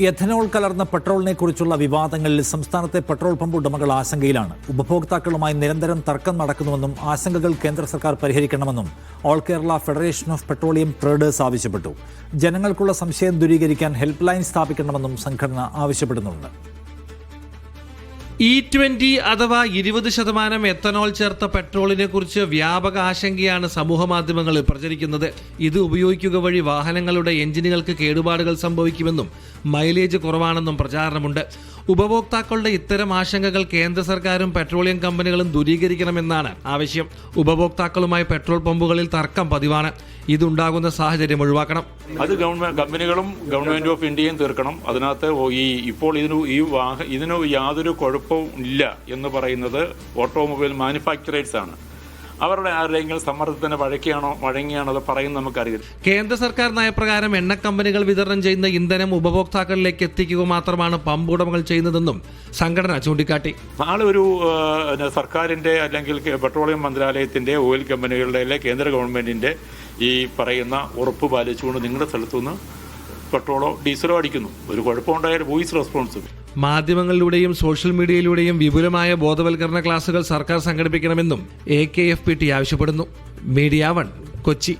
Ethanol കലർന്ന പെട്രോളിനെക്കുറിച്ചുള്ള വിവാദങ്ങളിൽ സംസ്ഥാനത്തെ petrol pump ഉടമകൾ ആശങ്കയിലാണ്. ഉപഭോക്താക്കളുമായി നിരന്തരം തർക്കം നടക്കുന്നുവെന്നും ആശങ്കകൾ കേന്ദ്ര സർക്കാർ പരിഹരിക്കണമെന്നും all Kerala federation of petroleum traders ആവശ്യപ്പെട്ടു. ജനങ്ങൾക്കുള്ള സംശയം ദൂരീകരിക്കാൻ ഹെൽപ്പ് ലൈൻ സ്ഥാപിക്കണമെന്നും സംഘടന ആവശ്യപ്പെടുന്നുണ്ട്. E20 അഥവാ 20% എത്തനോൾ ചേർത്ത പെട്രോളിനെ കുറിച്ച് വ്യാപക ആശങ്കയാണ് സമൂഹമാധ്യമങ്ങളിൽ പ്രചരിക്കുന്നത്. ഇത് ഉപയോഗിക്കുക വഴി വാഹനങ്ങളുടെ എഞ്ചിനുകൾക്ക് കേടുപാടുകൾ സംഭവിക്കുമെന്നും മൈലേജ് കുറവാണെന്നും പ്രചാരണമുണ്ട്. ഉപഭോക്താക്കളുടെ ഇത്തരം ആശങ്കകൾ കേന്ദ്ര സർക്കാരും പെട്രോളിയം കമ്പനികളും ദൂരീകരിക്കണമെന്നാണ് ആവശ്യം. ഉപഭോക്താക്കളുമായി പെട്രോൾ പമ്പുകളിൽ തർക്കം പതിവാണ്. ഇതുണ്ടാകുന്ന സാഹചര്യം ഒഴിവാക്കണം. അത് കമ്പനികളും ഗവൺമെന്റ് ഓഫ് ഇന്ത്യയും തീർക്കണം. അതിനകത്ത് ഇപ്പോൾ ഇതിന് യാതൊരു കുഴപ്പവും ഇല്ല എന്ന് പറയുന്നത് ഓട്ടോമൊബൈൽ മാനുഫാക്ചറേഴ്സ് ആണ്. അവരുടെ ആരുടെയെങ്കിലും സമ്മർദ്ദത്തിന് വഴങ്ങിയാണോ അത് പറയുന്നത് നമുക്കറിയില്ല. കേന്ദ്ര സർക്കാർ നയപ്രകാരം എണ്ണ കമ്പനികൾ വിതരണം ചെയ്യുന്ന ഇന്ധനം ഉപഭോക്താക്കളിലേക്ക് എത്തിക്കുക മാത്രമാണ് പമ്പ് ഉടമകൾ ചെയ്യുന്നതെന്നും സംഘടന ചൂണ്ടിക്കാട്ടി. നാളെ ഒരു സർക്കാരിന്റെ അല്ലെങ്കിൽ പെട്രോളിയം മന്ത്രാലയത്തിന്റെ ഓയിൽ കമ്പനികളുടെ അല്ലെ കേന്ദ്ര ഗവൺമെന്റിന്റെ ഈ പറയുന്ന ഉറപ്പ് പാലിച്ചുകൊണ്ട് നിങ്ങളുടെ സ്ഥലത്തുനിന്ന് പെട്രോളോ ഡീസലോ അടിക്കുന്നു, ഒരു കുഴപ്പമുണ്ടായാലും വോയിസ് റെസ്പോൺസിബിൾ. മാധ്യമങ്ങളിലൂടെയും സോഷ്യൽ മീഡിയയിലൂടെയും വിപുലമായ ബോധവൽക്കരണ ക്ലാസുകൾ സർക്കാർ സംഘടിപ്പിക്കണമെന്നും AKFPT ആവശ്യപ്പെടുന്നു. മീഡിയ 1 കൊച്ചി.